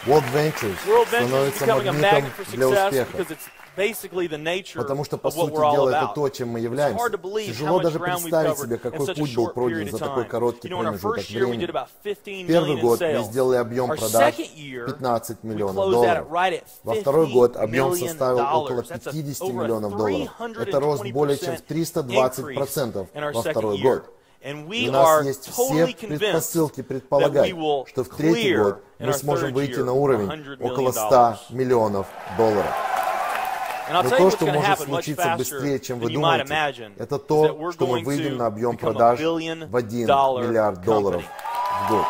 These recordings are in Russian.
World Ventures становится магнитом для успеха. Потому что, по сути дела, это то, чем мы являемся. Тяжело даже представить себе, какой путь был пройден за такой короткий промежуток времени. Первый год мы сделали объем продаж 15 миллионов долларов. Во второй год объем составил около 50 миллионов долларов. Это рост более чем в 320% во второй год. И у нас есть все предпосылки предполагать, что в третий год мы сможем выйти на уровень около 100 миллионов долларов. Но то, что может случиться быстрее, чем вы думаете, это то, что мы выйдем на объем продаж в 1 миллиард долларов в год.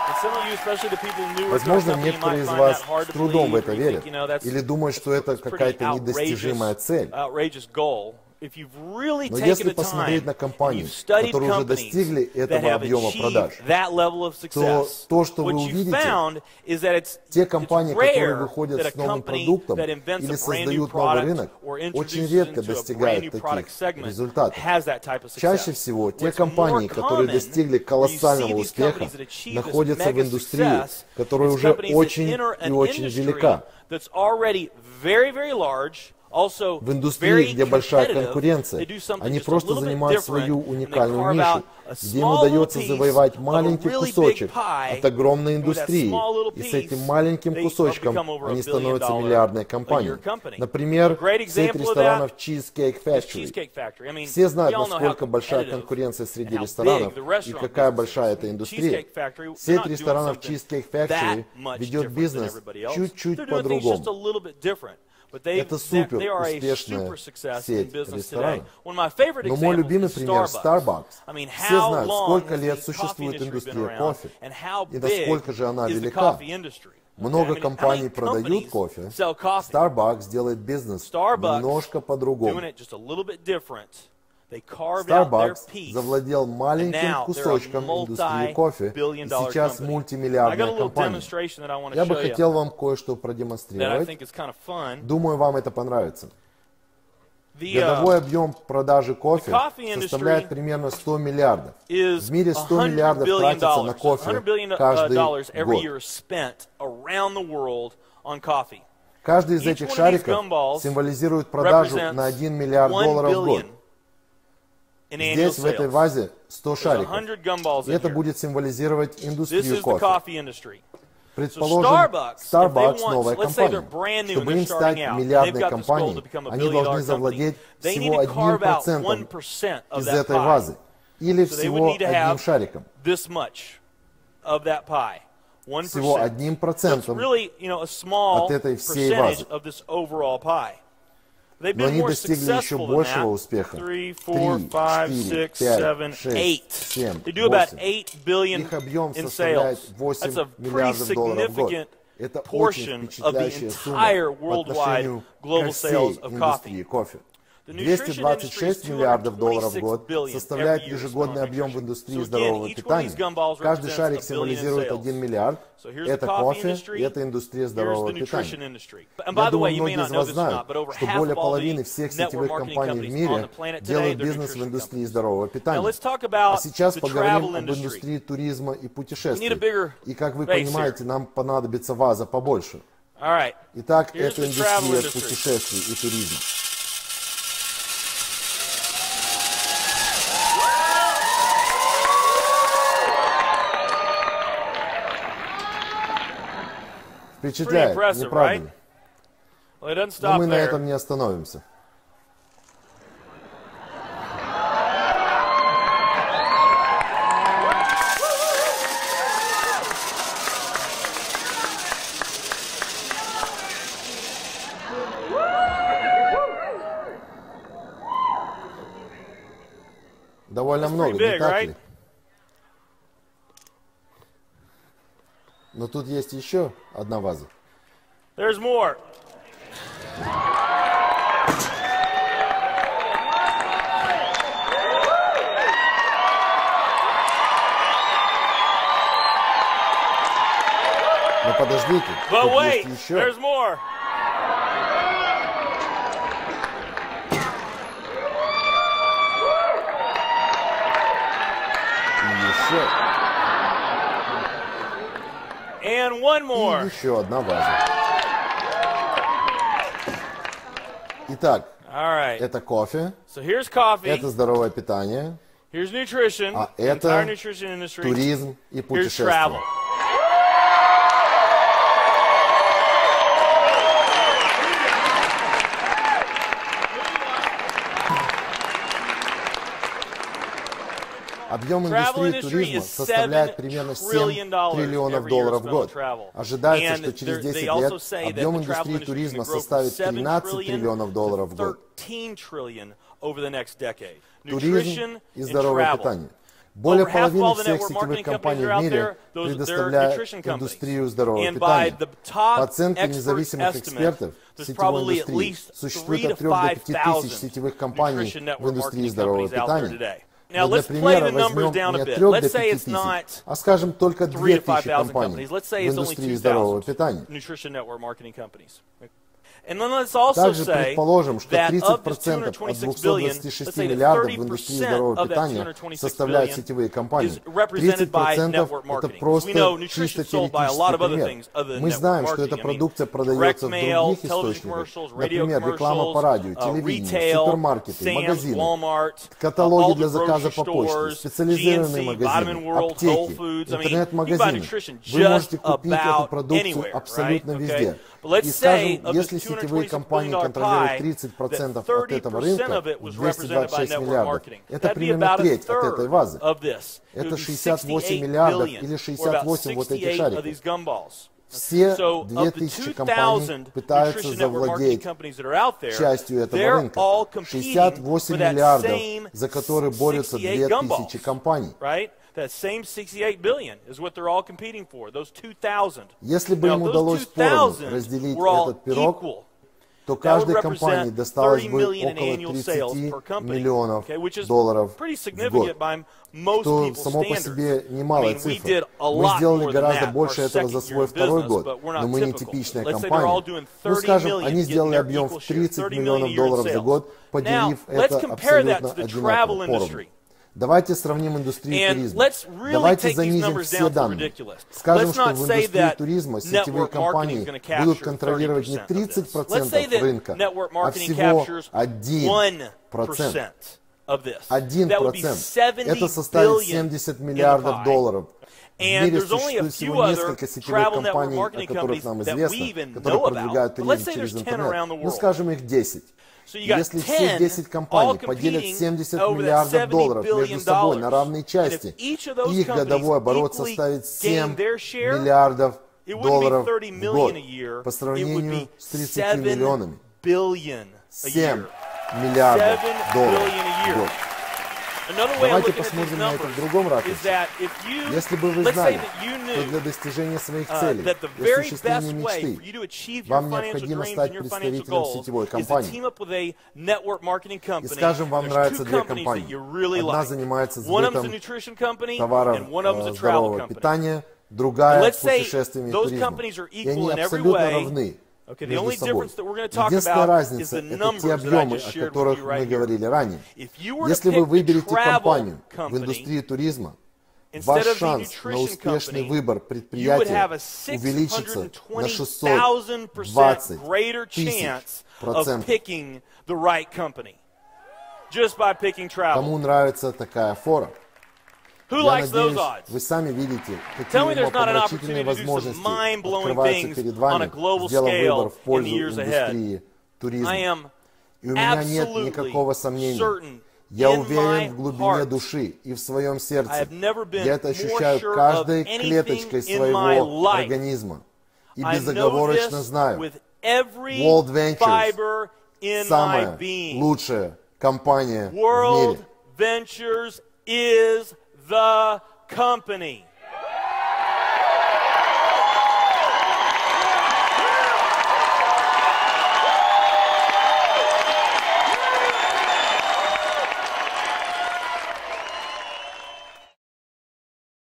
Возможно, некоторые из вас с трудом в это верят или думают, что это какая-то недостижимая цель. Но если посмотреть на компании, которые уже достигли этого объема продаж, то, что вы увидите, те компании, которые выходят с новым продуктом или создают новый рынок, очень редко достигают таких результатов. Чаще всего те компании, которые достигли колоссального успеха, находятся в индустрии, которая уже очень и очень велика. В индустрии, где большая конкуренция, они просто занимают свою уникальную нишу, где им удается завоевать маленький кусочек от огромной индустрии, и с этим маленьким кусочком они становятся миллиардной компанией. Например, сеть ресторанов Cheesecake Factory. Все знают, насколько большая конкуренция среди ресторанов и какая большая эта индустрия. Сеть ресторанов Cheesecake Factory ведет бизнес чуть-чуть по-другому. Это супер успешная сеть ресторанов. Но мой любимый пример — Starbucks. Все знают, сколько лет существует индустрия кофе и насколько же она велика. Много компаний продают кофе. Starbucks делает бизнес немножко по-другому. Starbucks завладел маленьким кусочком индустрии кофе и сейчас мультимиллиардная компания. Я бы хотел вам кое-что продемонстрировать. Думаю, вам это понравится. Годовой объем продажи кофе составляет примерно 100 миллиардов. В мире 100 миллиардов тратится на кофе каждый год. Каждый из этих шариков символизирует продажу на 1 миллиард долларов в год. Здесь, в этой вазе, 100 шариков. И это будет символизировать индустрию кофе. Предположим, Starbucks — новая компания. Чтобы им стать миллиардной компанией, они должны завладеть всего 1% из этой вазы. Или всего одним шариком. Всего 1% от этой всей вазы. Но они достигли еще большего успеха. 3, 4, 5, 6, 7, 8. Их объем составляет 8 миллиардов долларов в год. Это очень впечатляющая сумма по отношению ко всей индустрии кофе. 226 миллиардов долларов в год составляет ежегодный объем в индустрии здорового питания. Каждый шарик символизирует 1 миллиард. Это кофе, и это индустрия здорового питания. Я думаю, многие из вас знают, что более половины всех сетевых компаний в мире делают бизнес в индустрии здорового питания. А сейчас поговорим об индустрии туризма и путешествий. И, как вы понимаете, нам понадобится ваза побольше. Итак, это индустрия путешествий и туризма. Впечатляет, не правда ли? Но мы на этом не остановимся. Довольно много, не так ли? Но тут есть еще одна ваза. There's more. Но подождите, But тут wait, есть еще. there's more. И еще. And one more. И еще одна ваза. Итак, это кофе, это здоровое питание, а это туризм и путешествия. Объем индустрии туризма составляет примерно 7 триллионов долларов в год. Ожидается, что через 10 лет объем индустрии туризма составит 13 триллионов долларов в год. Туризм и здоровое питание. Более половины всех сетевых компаний в мире предоставляют индустрию здорового питания. По оценке независимых экспертов сетевой индустрии существует от 3 до 5 тысяч сетевых компаний в индустрии здорового питания. Но для примера возьмем не от 3 до 5 тысяч, а скажем только 2000 компаний в индустрии здорового питания. Также предположим, что 30% от 226 миллиардов в индустрии здорового питания составляют сетевые компании. 30% это просто чисто теоретический пример. Мы знаем, что эта продукция продается в других источниках, например, реклама по радио, телевидение, супермаркеты, магазины, каталоги для заказа по почте, специализированные магазины, аптеки, интернет-магазины. Вы можете купить эту продукцию абсолютно везде. И скажем, если сетевые компании контролируют 30% от этого рынка, 226 миллиардов, это примерно треть от этой вазы. Это 68 миллиардов или 68 вот этих шариков. Все 2000 компаний пытаются завладеть частью этого рынка. 68 миллиардов, за которые борются 2000 компаний. That same 68 billion is what they're all competing for. Those 2,000. Если бы им удалось поровну разделить этот пирог, то каждой компании досталось бы около 30 миллионов долларов в год, что само по себе немалая цифра. Мы сделали гораздо больше этого за свой второй год, но мы не типичная компания. Ну, скажем, они сделали объем в 30 миллионов долларов за год, поделив это абсолютно одинаково поровну. Давайте сравним индустрию туризма. Давайте занизим все данные. Скажем, что в индустрии туризма сетевые компании будут контролировать не 30% рынка, а всего 1%. 1%. Это составит 70 миллиардов долларов. В мире существует всего несколько сетевых компаний, о которых нам известно, которые продвигают туризм через интернет. Ну, скажем, их 10. Если все 10 компаний поделят 70 миллиардов долларов между собой на равные части, их годовой оборот составит 7 миллиардов долларов в год по сравнению с 30 миллионами. 7 миллиардов долларов в год. Давайте посмотрим на это в другом ракурсе. Если бы вы знали, что для достижения своих целей, для осуществления мечты, вам необходимо стать представителем сетевой компании. И скажем, вам нравятся две компании. Одна занимается сбытом товаров здорового питания, другая путешествиями и туризмом. И они абсолютно равны между собой. Единственная разница – это те объемы, о которых мы говорили ранее. Если вы выберете компанию в индустрии туризма, ваш шанс на успешный выбор предприятия увеличится на 620 000%. Кому нравится такая фора? Я надеюсь, вы сами видите, какие умопомрачительные возможности открываются перед вами, сделав выбор в пользу индустрии туризма. И у меня нет никакого сомнения. Я уверен в глубине души и в своем сердце. Я это ощущаю каждой клеточкой своего организма. И безоговорочно знаю, World Ventures – самая лучшая компания в мире. The company.